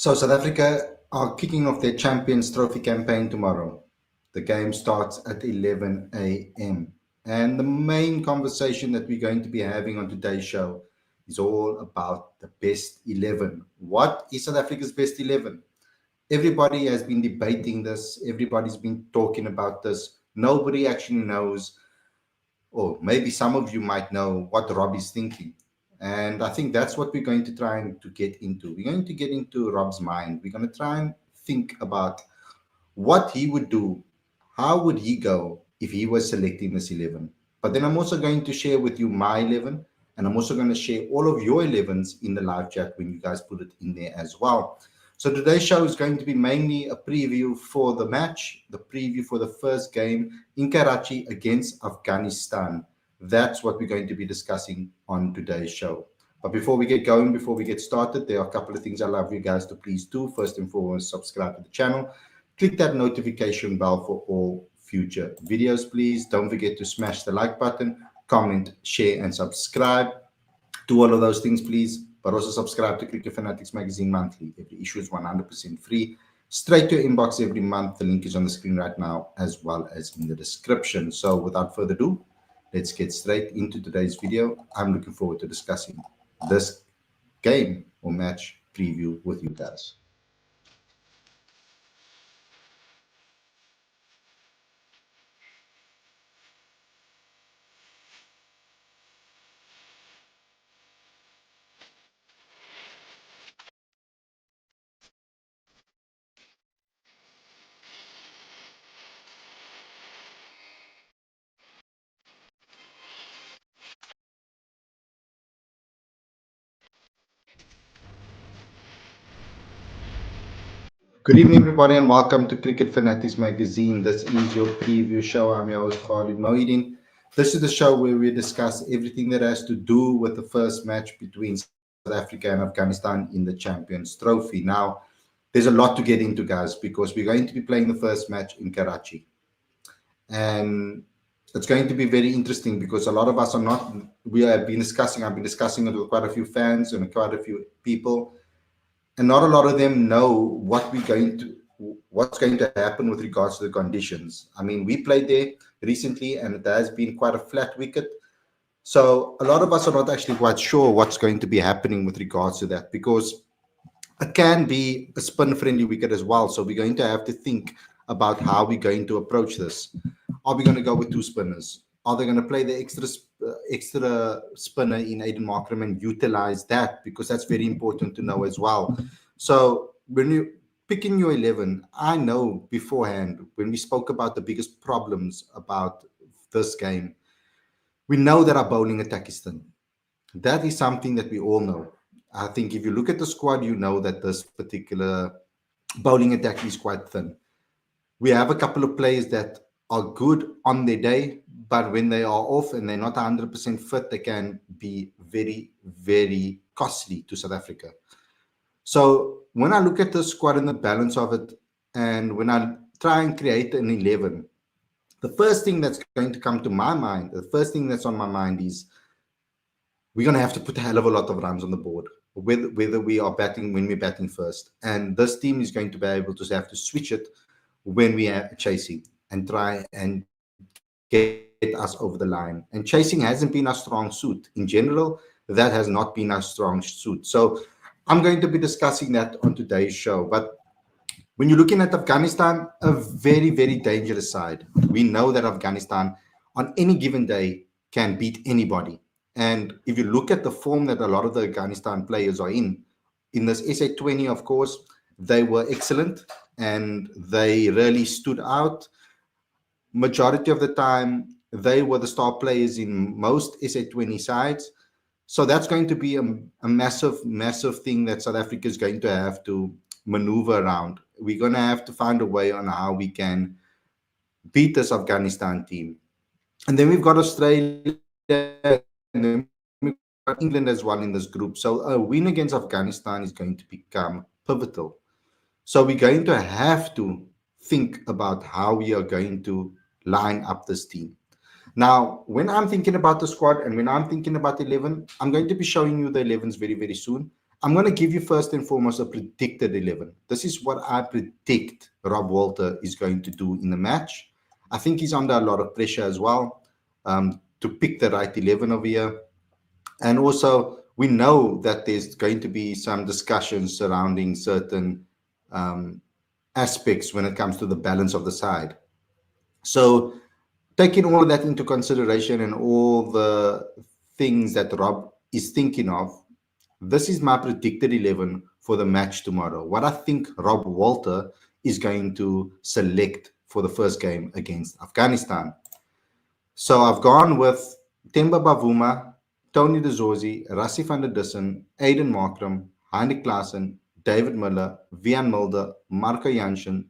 So South Africa are kicking off their Champions Trophy campaign tomorrow. The game starts at 11 a.m. And the main conversation that we're going to be having on today's show is all about the best 11. What is South Africa's best 11? Everybody has been debating this. Everybody's been talking about this. Nobody actually knows, or maybe some of you might know what Rob is thinking. And I think that's what we're going to try and to get into. We're going to get into Rob's mind. We're going to try and think about what he would do. How would he go if he was selecting this 11? But then I'm also going to share with you my 11, and I'm also going to share all of your 11s in the live chat when you guys put it in there as well. So today's show is going to be mainly a preview for the match, the preview for the first game in Karachi against Afghanistan. That's what we're going to be discussing on today's show. But before we get going, before we get started, there are a couple of things I love you guys to please do. First and foremost, subscribe to the channel. Click that notification bell for all future videos, please. Don't forget to smash the like button, comment, share, and subscribe. Do all of those things, please. But also subscribe to Cricket Fanatics magazine monthly. Every issue is 100% free. Straight to your inbox every month. The link is on the screen right now, as well as in the description. So without further ado, let's get straight into today's video. I'm looking forward to discussing this game or match preview with you guys. Good evening, everybody, and welcome to Cricket Fanatics Magazine. This is your preview show. I'm your host, Khalid. This is the show where we discuss everything that has to do with the first match between South Africa and Afghanistan in the Champions Trophy. Now, there's a lot to get into, guys, because we're going to be playing the first match in Karachi. And it's going to be very interesting because a lot of us are not, I've been discussing it with quite a few fans and quite a few people, and not a lot of them know what's going to happen with regards to the conditions. I mean, we played there recently and it has been quite a flat wicket. So a lot of us are not actually quite sure what's going to be happening with regards to that, because it can be a spin friendly wicket as well. So we're going to have to think about how we're going to approach this. Are we going to go with two spinners? Are they going to play the extra spinner in Aiden Markram and utilize that? Because that's very important to know as well. So when you picking your 11, I know beforehand when we spoke about the biggest problems about this game, we know that our bowling attack is thin. That is something that we all know. I think if you look at the squad, you know that this particular bowling attack is quite thin. We have a couple of players that are good on their day, but when they are off and they're not 100% fit, they can be very, very costly to South Africa. So when I look at the squad and the balance of it, and when I try and create an 11, the first thing that's going to come to my mind, the first thing that's on my mind is we're going to have to put a hell of a lot of runs on the board, whether we are batting, when we're batting first. And this team is going to be able to have to switch it when we are chasing and try and get us over the line. And chasing hasn't been our strong suit. In general, that has not been our strong suit. So I'm going to be discussing that on today's show. But when you're looking at Afghanistan, a very, very dangerous side. We know that Afghanistan on any given day can beat anybody. And if you look at the form that a lot of the Afghanistan players are in this SA20, of course, they were excellent and they really stood out. Majority of the time, they were the star players in most SA20 sides. So that's going to be a massive, massive thing that South Africa is going to have to maneuver around. We're going to have to find a way on how we can beat this Afghanistan team. And then we've got Australia and then we've got England as well in this group. So a win against Afghanistan is going to become pivotal. So we're going to have to think about how we are going to line up this team. Now, when I'm thinking about the squad and when I'm thinking about 11, I'm going to be showing you the 11s very, very soon. I'm going to give you first and foremost a predicted 11. This is what I predict Rob Walter is going to do in the match. I think he's under a lot of pressure as well, to pick the right 11 over here. And also, we know that there's going to be some discussions surrounding certain um, aspects when it comes to the balance of the side. So, taking all of that into consideration and all the things that Rob is thinking of, this is my predicted 11 for the match tomorrow. What I think Rob Walter is going to select for the first game against Afghanistan. So I've gone with Temba Bavuma, Tony De Zorzi, Rassie van der Dussen, Aiden Markram, Heinrich Klaassen, David Muller, Vian Mulder, Marco Janssen,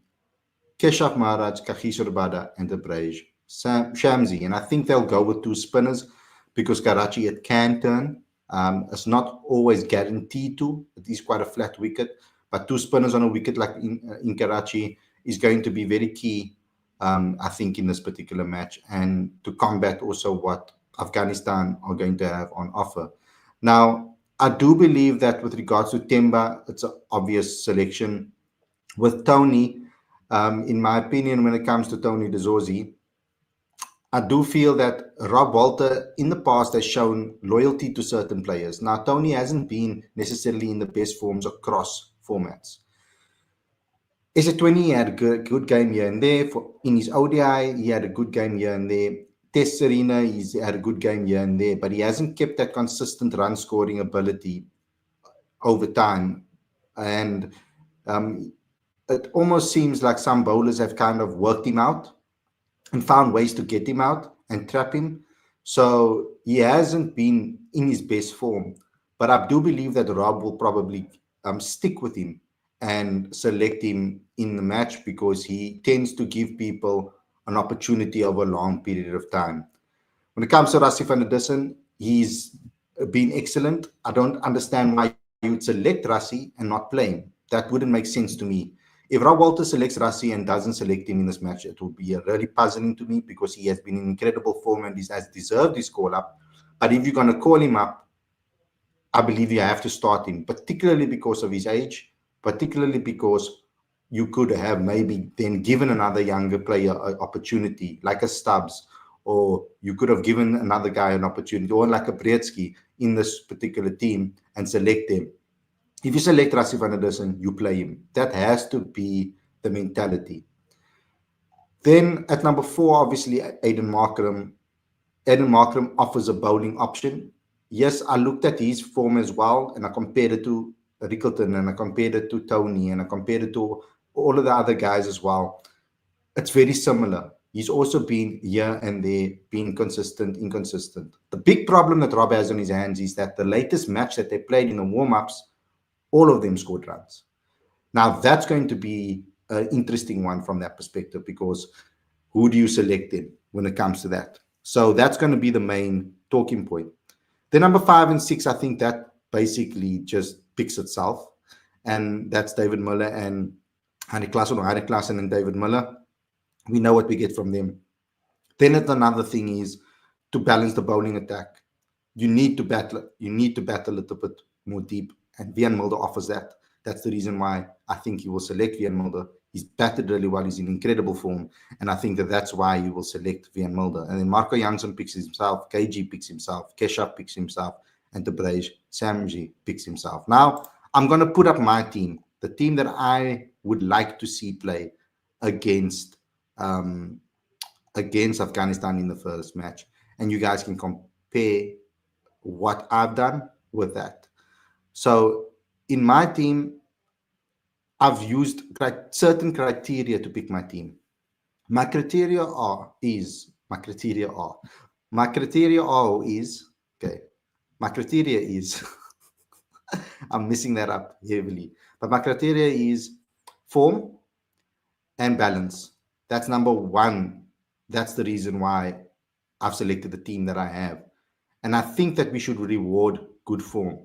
Keshav Maharaj, Kagiso Rabada, and Abrej Shamsi. And I think they'll go with two spinners because Karachi, it can turn. It's not always guaranteed to. It is quite a flat wicket. But two spinners on a wicket like in Karachi is going to be very key, I think, in this particular match, and to combat also what Afghanistan are going to have on offer. Now, I do believe that with regards to Temba, it's an obvious selection. With Tony, in my opinion, when it comes to Tony De Zorzi, I do feel that Rob Walter in the past has shown loyalty to certain players. Now, Tony hasn't been necessarily in the best forms across formats. S20, he had a good game here and there. In his ODI, he had a good game here and there. Test Serena, he's had a good game here and there, but he hasn't kept that consistent run scoring ability over time. And it almost seems like some bowlers have kind of worked him out and found ways to get him out and trap him. So he hasn't been in his best form. But I do believe that Rob will probably stick with him and select him in the match because he tends to give people an opportunity over a long period of time. When it comes to Rassie van der Dussen, he's been excellent. I don't understand why you would select Rassie and not play him. That wouldn't make sense to me. If Rob Walter selects Rassie and doesn't select him in this match, it will be really puzzling to me because he has been in incredible form and has deserved his call up. But if you're going to call him up, I believe you have to start him, particularly because of his age, particularly because you could have maybe then given another younger player an opportunity, like a Stubbs, or you could have given another guy an opportunity, or like a Brzezinski in this particular team and select them. If you select Rassie van der Dussen, you play him. That has to be the mentality. Then at number 4, obviously, Aiden Markram. Aiden Markram offers a bowling option. Yes, I looked at his form as well, and I compared it to Rickleton, and I compared it to Tony, and I compared it to all of the other guys as well. It's very similar. He's also been here and there, being consistent, inconsistent. The big problem that Rob has on his hands is that the latest match that they played in the warm-ups, all of them scored runs. Now, that's going to be an interesting one from that perspective because who do you select in when it comes to that? So that's going to be the main talking point. The number 5 and 6, I think that basically just picks itself. And that's David Muller and Heinrich Klaassen and David Muller. We know what we get from them. Then another thing is to balance the bowling attack. You need to battle a little bit more deep. And Vian Mulder offers that. That's the reason why I think he will select Vian Mulder. He's batted really well. He's in incredible form. And I think that's why he will select Vian Mulder. And then Marco Jansen picks himself. KG picks himself. Keshav picks himself. And Abrej Shamsi picks himself. Now, I'm going to put up my team. The team that I would like to see play against Afghanistan in the first match. And you guys can compare what I've done with that. So in my team, I've used certain criteria to pick my team. My criteria is, I'm messing that up heavily. But my criteria is form and balance. That's number 1. That's the reason why I've selected the team that I have. And I think that we should reward good form,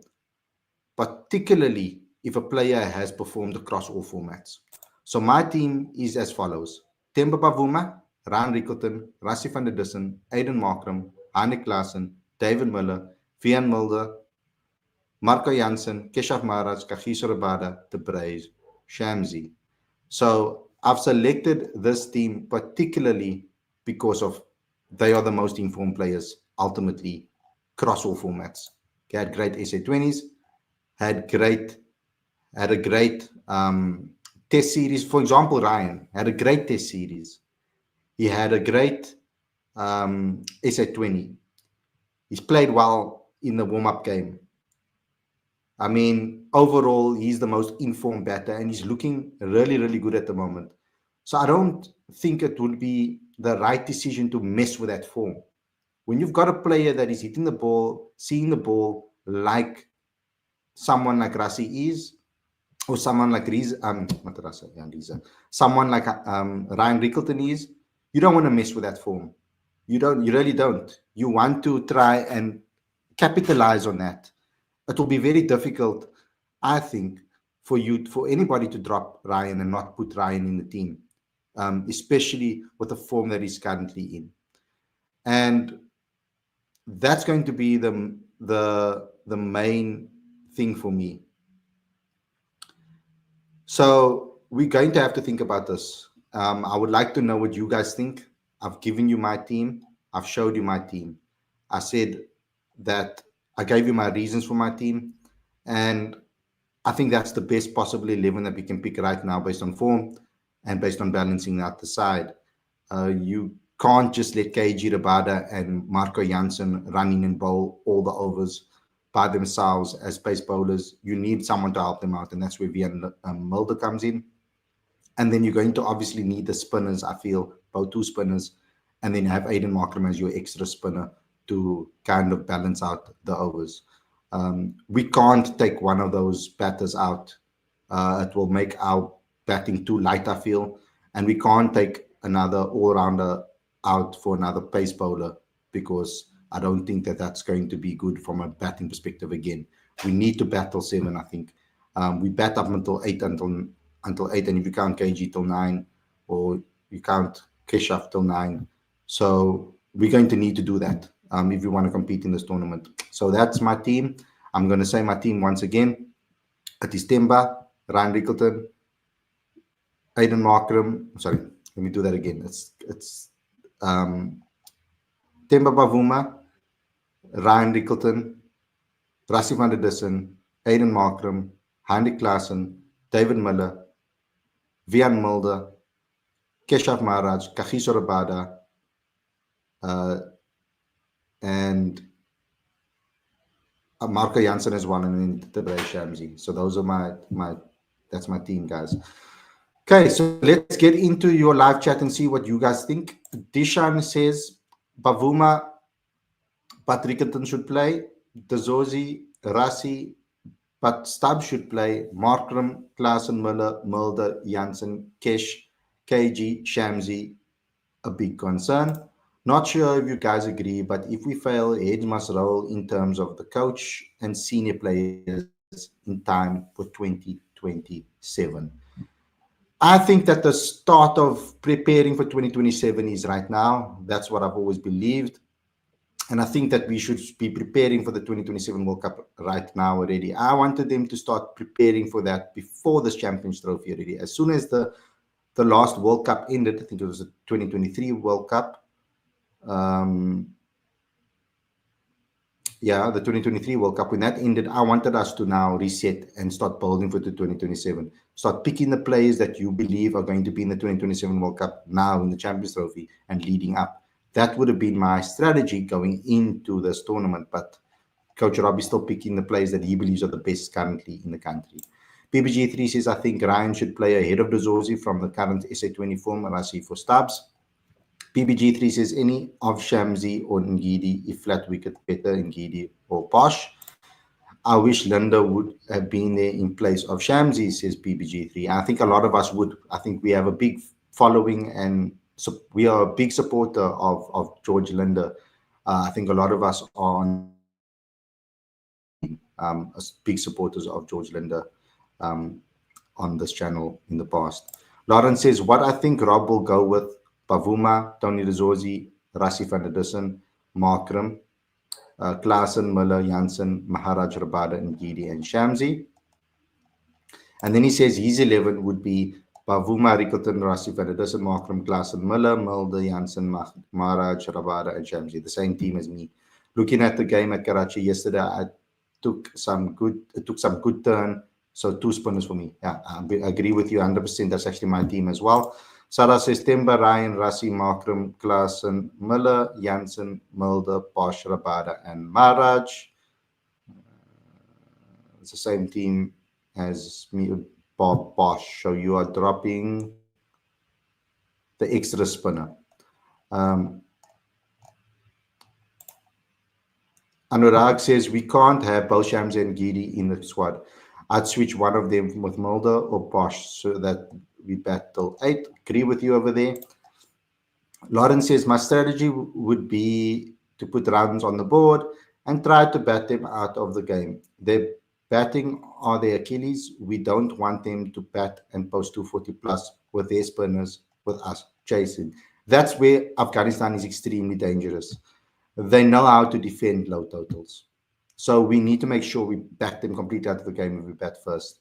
particularly if a player has performed across all formats. So my team is as follows. Temba Bavuma, Ryan Rickleton, Rassie van der Dussen, Aiden Markram, Heinrich Klaassen, David Muller, Vian Mulder, Marco Jansen, Keshav Maharaj, Kagiso Rabada, De Breys, Shamsi. So I've selected this team particularly because of they are the most informed players ultimately across all formats. They had great SA20s, had a great test series. For example, Ryan had a great test series. He had a great SA20. He's played well in the warm-up game. I mean, overall, he's the most informed batter and he's looking really, really good at the moment. So I don't think it would be the right decision to mess with that form. When you've got a player that is hitting the ball, seeing the ball like someone like Rassi is, or someone like Riza, not Rasa, yeah, Riza, someone like Ryan Rickleton is, you don't want to mess with that form. You really don't. You want to try and capitalize on that. It will be very difficult, I think, for anybody to drop Ryan and not put Ryan in the team, especially with the form that he's currently in. And that's going to be the main thing for me. So we're going to have to think about this. I would like to know what you guys think. I've given you my team. I've showed you my team. I said that I gave you my reasons for my team. And I think that's the best possible 11 that we can pick right now based on form and based on balancing out the side. You can't just let KG Rabada and Marco Jansen run in and bowl all the overs by themselves as pace bowlers. You need someone to help them out, and that's where Vian Mulder comes in. And then you're going to obviously need the spinners, I feel, about 2 spinners, and then have Aiden Markram as your extra spinner to kind of balance out the overs. We can't take one of those batters out. It will make our batting too light, I feel. And we can't take another all-rounder out for another pace bowler because I don't think that that's going to be good from a batting perspective again. We need to bat till 7, I think. We bat up until 8, until 8, and if you count KG till 9, or you count Keshav till 9. So we're going to need to do that if you want to compete in this tournament. So that's my team. I'm going to say my team once again. It is Temba, Ryan Rickleton, Aiden Markram. Sorry, let me do that again. It's Temba Bavuma, Ryan Rickleton, Rassie van der Dussen, Aiden Markram, Heinrich Klaassen, David Miller, Vian Mulder, Keshav Maharaj, Kagiso Rabada, and Marco Jansen as one, and then De Breys Shamsi. So those are that's my team, guys. Okay, so let's get into your live chat and see what you guys think. Dishan says Bavuma, but Rickleton should play. Dezozi, Rassi, but Stubbs should play. Markram, Klaassen, Miller, Mulder, Jansen, Kesh, KG, Shamsi, a big concern. Not sure if you guys agree, but if we fail, heads must roll in terms of the coach and senior players in time for 2027. I think that the start of preparing for 2027 is right now. That's what I've always believed. And I think that we should be preparing for the 2027 World Cup right now already. I wanted them to start preparing for that before this Champions Trophy already. As soon as the last World Cup ended, I think it was the 2023 World Cup. The 2023 World Cup, when that ended, I wanted us to now reset and start building for the 2027. Start picking the players that you believe are going to be in the 2027 World Cup now in the Champions Trophy and leading up. That would have been my strategy going into this tournament, but Coach Robbie's still picking the players that he believes are the best currently in the country. PBG3 says, I think Ryan should play ahead of Dezozi from the current SA20 form, and I see for Stubbs. PBG3 says, any of Shamsi or Ngidi, if flat wicket, better Ngidi or Posh. I wish Linda would have been there in place of Shamsi, says PBG3. I think a lot of us would. I think we have a big following and so we are a big supporter of George Linda. I think a lot of us are big supporters of George Linda on this channel in the past. Lauren says, what I think Rob will go with Bavuma, Tony Dezozi, Rassie van der Dussen, Markram. Klaasen, Miller, Janssen, Maharaj, Rabada, and Gidi, and Shamsi. And then he says his 11 would be Bavuma, Rickleton, Rassi, Vanederson, Markram, Klaasen, Miller, Mulder, Janssen, Maharaj, Rabada, and Shamsi. The same team as me. Looking at the game at Karachi yesterday, I it took some good turn. So 2 spinners for me. Yeah, I agree with you 100%. That's actually my team as well. Sarah says Temba, Ryan, Rassi, Markram, Klaasen, Miller, Janssen, Mulder, Posh, Rabada, and Maharaj. It's the same team as me, Bob Bosch. So you are dropping the extra spinner. Anurag says we can't have both Shamsi and Gidi in the squad. I'd switch one of them with Mulder or Bosch so that we battle 8. Agree with you over there. Lawrence says my strategy would be to put runs on the board and try to bat them out of the game. Their batting are their Achilles. We don't want them to bat and post 240 plus with their spinners with us chasing. That's where Afghanistan is extremely dangerous. They know how to defend low totals. So we need to make sure we bat them completely out of the game if we bat first,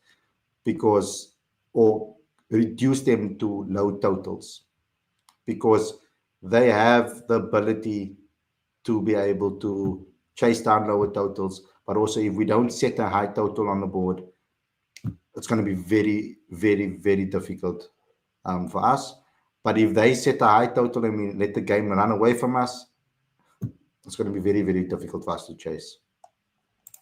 because or reduce them to low totals, because they have the ability to be able to chase down lower totals. But also, if we don't set a high total on the board, it's going to be very, very, very difficult for us. But if they set a high total and we let the game run away from us, it's going to be very, very difficult for us to chase.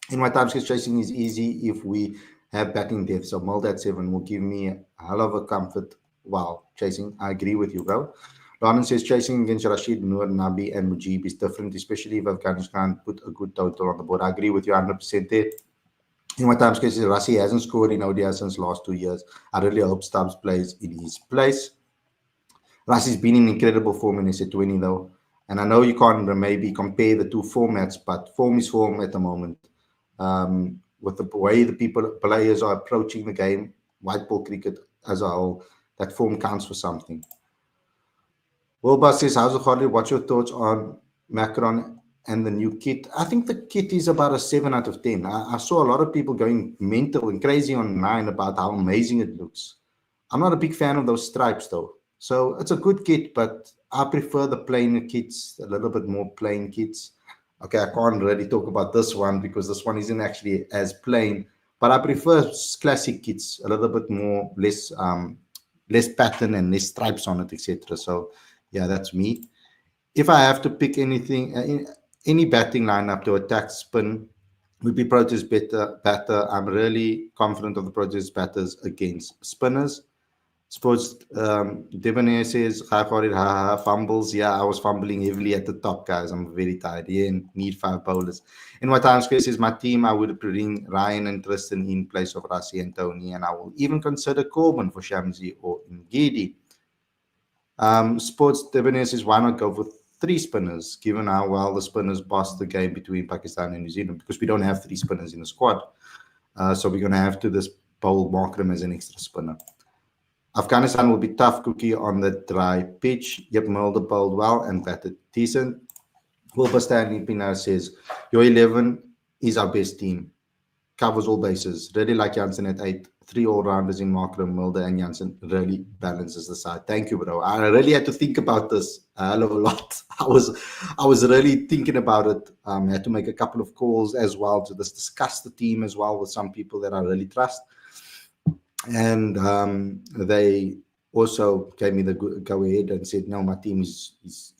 In my time scale, chasing is easy if we have batting depth. So Mulder at 7 will give me a hell of a comfort while chasing. I agree with you, bro. Lawrence says chasing against Rashid, Noor, Nabi, and Mujib is different, especially if Afghanistan put a good total on the board. I agree with you 100% there. In my time scale, Rashid hasn't scored in ODI since last 2 years. I really hope Stubbs plays in his place. Rashid's been in incredible form in SA20 though. And I know you can't maybe compare the 2 formats, but form is form at the moment. With the way the players are approaching the game, white ball cricket as a whole, that form counts for something. Wilbur says, how's it, Khalid? What's your thoughts on Macron and the new kit? I think the kit is about a 7 out of 10. I saw a lot of people going mental and crazy online about how amazing it looks. I'm not a big fan of those stripes though. So it's a good kit, but I prefer the plain kits, a little bit more plain kits. Okay, I can't really talk about this one because this one isn't actually as plain, but I prefer classic kits, a little bit more, less pattern and less stripes on it, etc. So yeah, that's me. If I have to pick anything, any batting lineup to attack spin, would be Proteas batter. I'm really confident of the Proteas batters against spinners. Sports Debonair says, hi Khalid, fumbles. Yeah, I was fumbling heavily at the top, guys. I'm very tired. Yeah, need 5 bowlers. In my time square says, my team, I would bring Ryan and Tristan in place of Rassi and Tony, and I will even consider Corbin for Shamsi or Ngidi. Sports Debonair says, why not go with 3 spinners, given how well the spinners bossed the game between Pakistan and New Zealand, because we don't have 3 spinners in the squad. So we're going to have to bowl Markram as an extra spinner. Afghanistan will be tough cookie on the dry pitch. Yep, Mulder bowled well and batted decent. Wilbur Stanley Pinar says, your 11 is our best team. Covers all bases. Really like Janssen at 8. 3 all-rounders in Markram, Mulder, and Janssen really balances the side. Thank you, bro. I really had to think about this a hell of a lot. I was really thinking about it. I had to make a couple of calls as well to discuss the team as well with some people that I really trust. And they also gave me the go ahead and said, no, my team is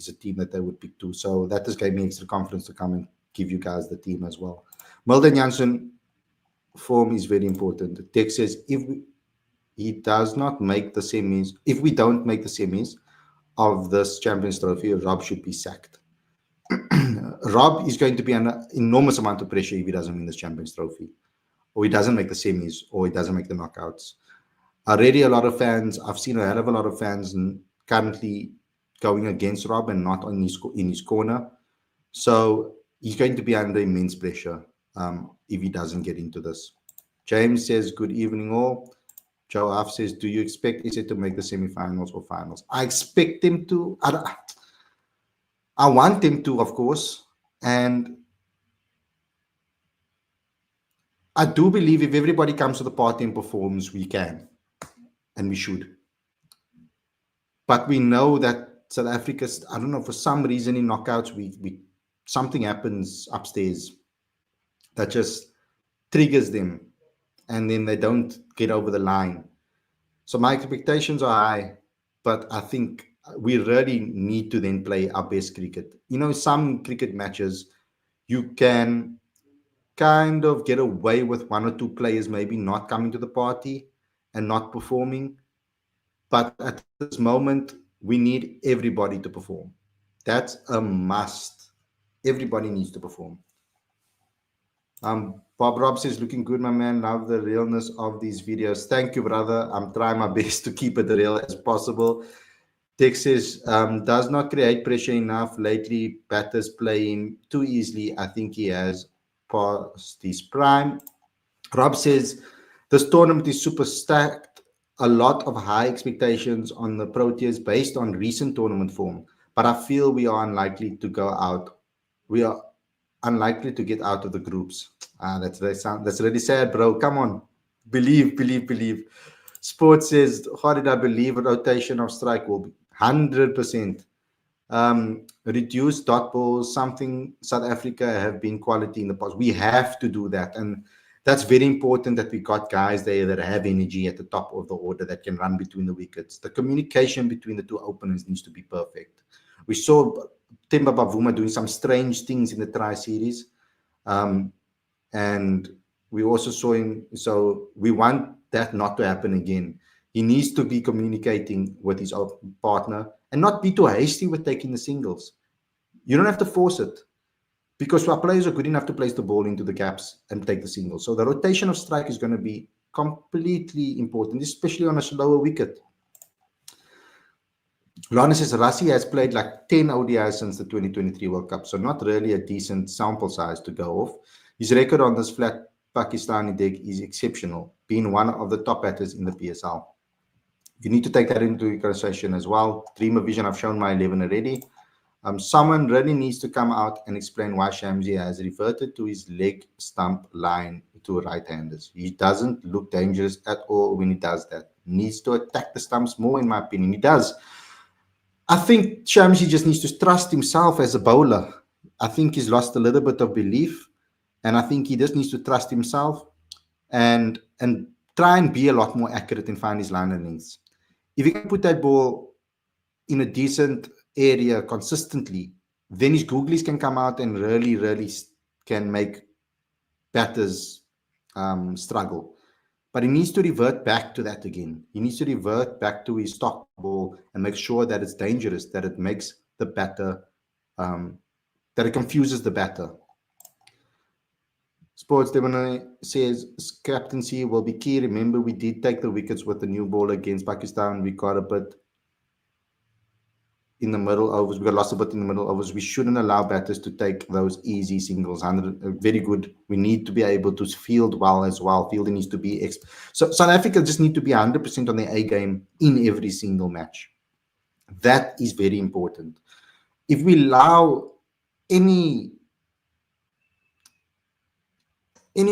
a team that they would pick too. So that just gave me extra confidence to come and give you guys the team as well. Mulder Janssen form is very important. Tex says, if we don't make the semis of this Champions Trophy, Rob should be sacked. Rob is going to be under enormous amount of pressure if he doesn't win this Champions Trophy, or he doesn't make the semis, or he doesn't make the knockouts. Already a lot of fans, I've seen a hell of a lot of fans currently going against Rob and not in his corner. So he's going to be under immense pressure if he doesn't get into this. James says, good evening all. Joe F says, do you expect SA to make the semi-finals or finals? I expect them to. I want them to, of course. And I do believe if everybody comes to the party and performs, we can and we should. But we know that South Africa's, I don't know, for some reason in knockouts, we something happens upstairs that just triggers them and then they don't get over the line. So my expectations are high, but I think we really need to then play our best cricket. You know, some cricket matches, you can kind of get away with one or two players maybe not coming to the party and not performing. But at this moment, we need everybody to perform. That's a must. Everybody needs to perform. Bob Rob says, looking good, my man. Love the realness of these videos. Thank you, brother. I'm trying my best to keep it real as possible. Tex says, does not create pressure enough. Lately, batters play him too easily. I think he has past his prime. Rob says, this tournament is super stacked. A lot of high expectations on the Proteas based on recent tournament form. But I feel we are unlikely to go out. We are unlikely to get out of the groups. That's really sad, bro. Come on. Believe, believe, believe. Sports says, how did I believe a rotation of strike will be 100%. Reduce dot balls, something South Africa have been quality in the past. We have to do that. And that's very important that we got guys there that have energy at the top of the order that can run between the wickets. The communication between the two openers needs to be perfect. We saw Temba Bavuma doing some strange things in the tri-series. And we also saw him. So we want that not to happen again. He needs to be communicating with his partner and not be too hasty with taking the singles. You don't have to force it because our players are good enough to place the ball into the gaps and take the singles. So the rotation of strike is going to be completely important, especially on a slower wicket. Lana says Rassi has played like 10 ODIs since the 2023 World Cup, so not really a decent sample size to go off. His record on this flat Pakistani deck is exceptional, being one of the top batters in the PSL. You need to take that into consideration as well. Dreamer Vision, I've shown my 11 already. Someone really needs to come out and explain why Shamsi has reverted to his leg stump line to right-handers. He doesn't look dangerous at all when he does that. Needs to attack the stumps more, in my opinion. He does. I think Shamsi just needs to trust himself as a bowler. I think he's lost a little bit of belief, and I think he just needs to trust himself and try and be a lot more accurate and find his line lengths. If he can put that ball in a decent area consistently, then his googlies can come out and really, really can make batters struggle. But he needs to revert back to that again. He needs to revert back to his stock ball and make sure that it's dangerous, that it makes the batter, that it confuses the batter. Sports Devon says captaincy will be key. Remember, we did take the wickets with the new ball against Pakistan. We got a bit in the middle overs. We got lost a bit in the middle overs. We shouldn't allow batters to take those easy singles. Very good. We need to be able to field well as well. Fielding needs to be so South Africa just need to be 100% on their A game in every single match. That is very important. If we allow any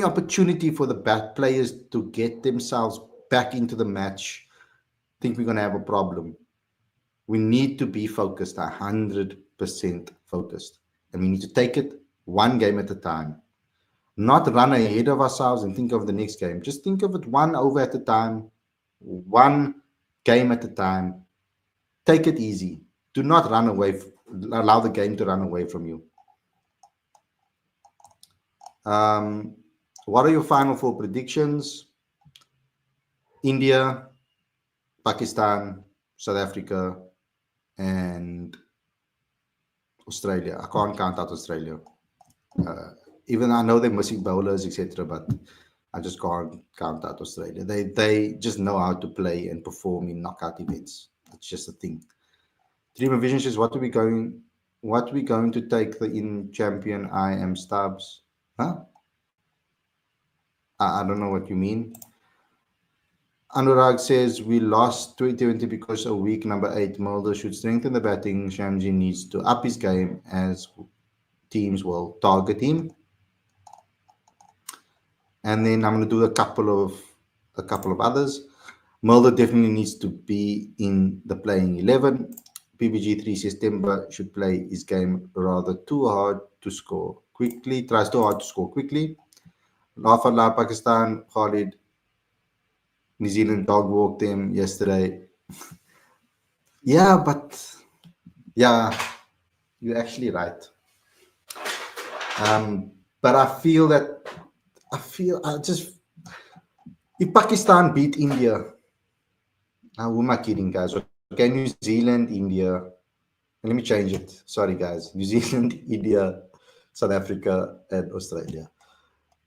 opportunity for the bat players to get themselves back into the match, I think we're going to have a problem. We need to be focused, 100% focused. And we need to take it one game at a time. Not run ahead of ourselves and think of the next game. Just think of it one over at a time, one game at a time. Take it easy. Do not run away. Allow the game to run away from you. What are your final four predictions? India, Pakistan, South Africa, and Australia. I can't count out Australia. Even I know they're missing bowlers, etc., but I just can't count out Australia. They just know how to play and perform in knockout events. It's just a thing. Dreamer Vision says, what are we going to take the in champion? I am Stubbs. Huh? I don't know what you mean. Anurag says we lost 2020 because of week number 8. Mulder should strengthen the batting. Shamsi needs to up his game as teams will target him. and then I'm going to do a couple of others. Mulder definitely needs to be in the playing 11. PBG3 says Temba should play his game rather too hard to score quickly. Tries too hard to score quickly. Laugh out loud, Pakistan. Khalid, New Zealand dog walked them yesterday. Yeah, but yeah, you're actually right. But I just if Pakistan beat India, who am I kidding, guys? Okay, New Zealand, India. Let me change it. Sorry, guys. New Zealand, India, South Africa, and Australia.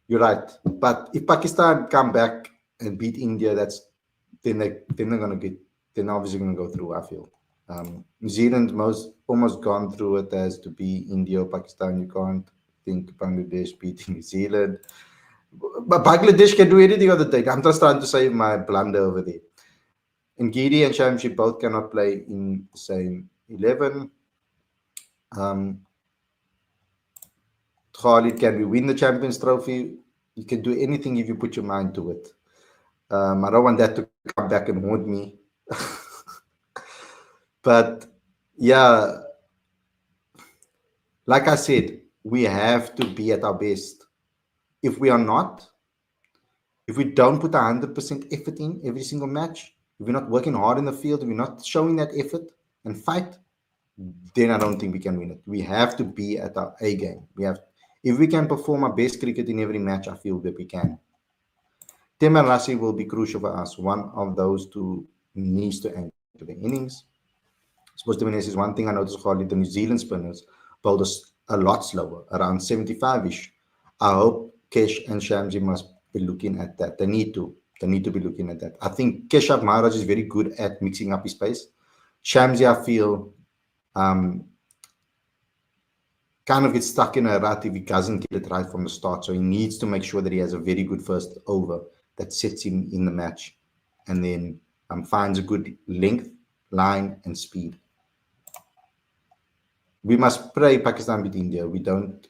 You're right. But if Pakistan come back and beat India, then they're gonna get then obviously gonna go through. I feel New Zealand most almost gone through it as to be India or Pakistan. You can't think Bangladesh beating New Zealand, but Bangladesh can do anything on the day. I'm just trying to save my blunder over there. And Giri and Shamshi both cannot play in the same 11. Um, Khalid, can we win the Champions Trophy? You can do anything if you put your mind to it. I don't want that to come back and haunt me. But yeah, like I said, we have to be at our best. If we are not, if we don't put 100% effort in every single match, if we're not working hard in the field, if we're not showing that effort and fight, then I don't think we can win it. We have to be at our A game. If we can perform our best cricket in every match, I feel that we can. Tim and Rassi will be crucial for us. One of those two needs to anchor the innings. Supposed to be is one thing I noticed, Khalid, the New Zealand spinners bowled us a lot slower, around 75-ish. I hope Kesh and Shamsi must be looking at that. They need to. They need to be looking at that. I think Keshav Maharaj is very good at mixing up his pace. Shamsi, I feel, um, kind of gets stuck in a rut if he doesn't get it right from the start. So he needs to make sure that he has a very good first over that sets him in the match, and then finds a good length, line, and speed. We must pray Pakistan beat India. We don't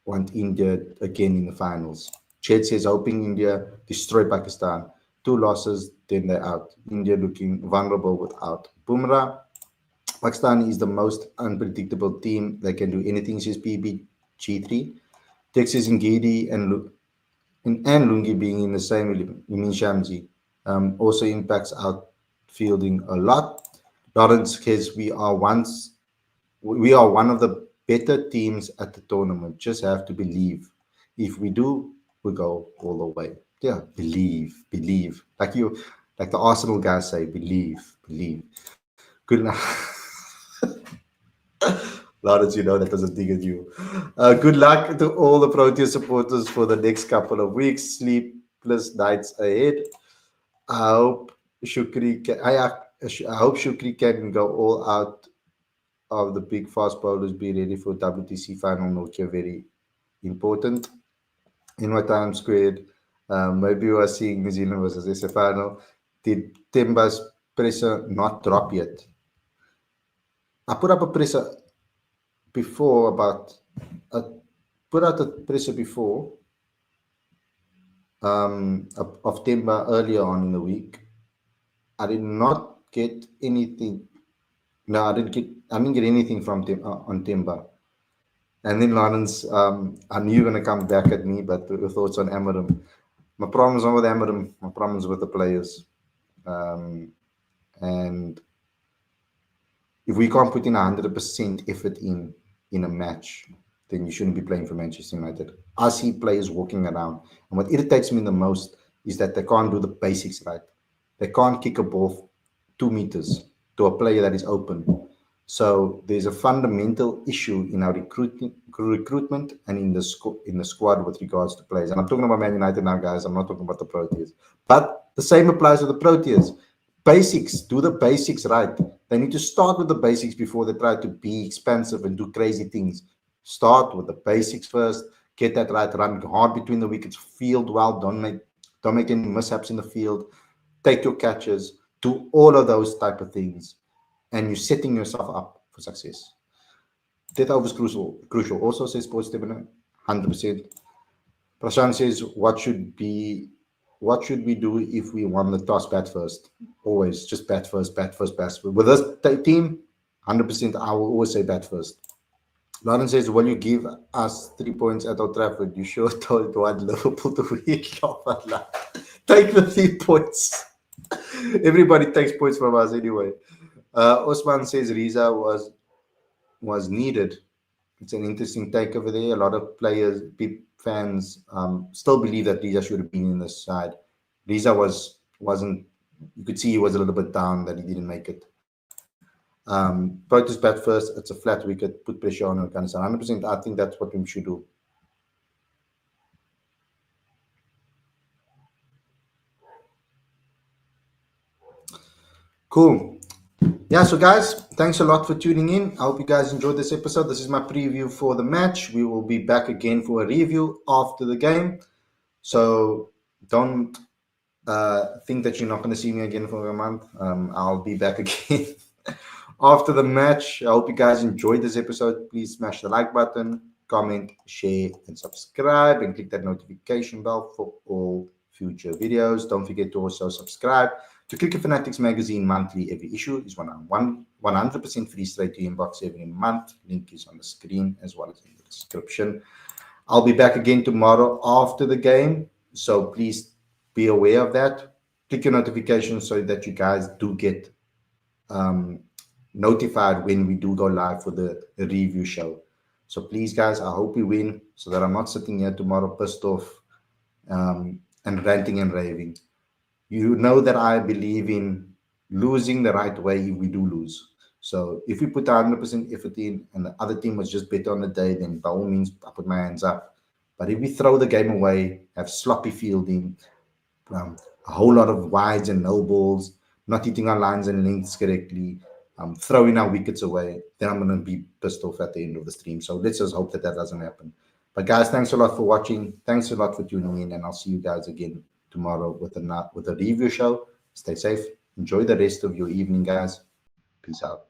want India again in the finals. Ched says hoping India destroy Pakistan. 2 losses, then they're out. India looking vulnerable without Bumrah. Pakistan is the most unpredictable team. They can do anything, says PBG3. Texas Ngidi and Lungi being in the same 11. You mean Shamsi? Also impacts outfielding a lot. Lawrence says we are one of the better teams at the tournament. Just have to believe. If we do, we go all the way. Yeah, believe. Like the Arsenal guys say, believe. Good enough. Lawrence, you know that doesn't dig at you. Good luck to all the Proteas supporters for the next couple of weeks. Sleepless nights ahead. I hope Shukri can go all out of the big fast bowlers. Be ready for WTC final. Nokia very important. In my time squared, maybe we are seeing New Zealand versus SA final. Did Temba's pressure not drop yet? I put up a pressure before I put out a pressure before of Temba earlier on in the week. I did not get anything. No, I didn't get anything from on Temba. And then Lawrence, I knew you're gonna come back at me, but your thoughts on Amarim. My problem's not with Amarim. My problem's with the players. And if we can't put in 100% effort in a match, then you shouldn't be playing for Manchester United. I see players walking around, and what irritates me the most is that they can't do the basics right. They can't kick a ball 2 meters to a player that is open. So there's a fundamental issue in our recruitment and in the squad with regards to players. And I'm talking about Man United now, guys. I'm not talking about the Proteas. But the same applies to the Proteas. Basics, do the basics right. They need to start with the basics before they try to be expansive and do crazy things. Start with the basics first. Get that right. Run hard between the wickets. Field well. Don't make any mishaps in the field. Take your catches. Do all of those type of things, and you're setting yourself up for success. Death over is crucial. Also, says Sports 100%. Rashan says, what should we do if we won the toss? Bat first. Always just bat first, bat first, bat first. With this team, 100%, I will always say bat first. Lauren says, will you give us 3 points at Old Trafford? You sure told one Liverpool to win. Take the 3 points. Everybody takes points from us anyway. Osman says Riza was needed. It's an interesting take over there. A lot of players, fans, still believe that Riza should have been in this side. Riza wasn't. You could see he was a little bit down that he didn't make it. Proteas bat first. It's a flat wicket. Put pressure on Afghanistan. 100%. I think that's what we should do. Cool. Yeah, so guys, thanks a lot for tuning in. I hope you guys enjoyed this episode. This is my preview for the match. We will be back again for a review after the game. So don't think that you're not going to see me again for a month. I'll be back again after the match. I hope you guys enjoyed this episode. Please smash the like button, comment, share, and subscribe, and click that notification bell for all future videos. Don't forget to also subscribe to Cricket Fanatics magazine monthly. Every issue is 100% free straight to your inbox every month. Link is on the screen as well as in the description. I'll be back again tomorrow after the game, so please be aware of that. Click your notifications so that you guys do get notified when we do go live for the review show. So please, guys, I hope we win so that I'm not sitting here tomorrow pissed off and ranting and raving. You know that I believe in losing the right way if we do lose. So if we put 100% effort in and the other team was just better on the day, then by all means, I put my hands up. But if we throw the game away, have sloppy fielding, a whole lot of wides and no balls, not hitting our lines and lengths correctly, throwing our wickets away, then I'm going to be pissed off at the end of the stream. So let's just hope that doesn't happen. But guys, thanks a lot for watching. Thanks a lot for tuning in, and I'll see you guys again tomorrow with a review show. Stay safe. Enjoy the rest of your evening, guys. Peace out.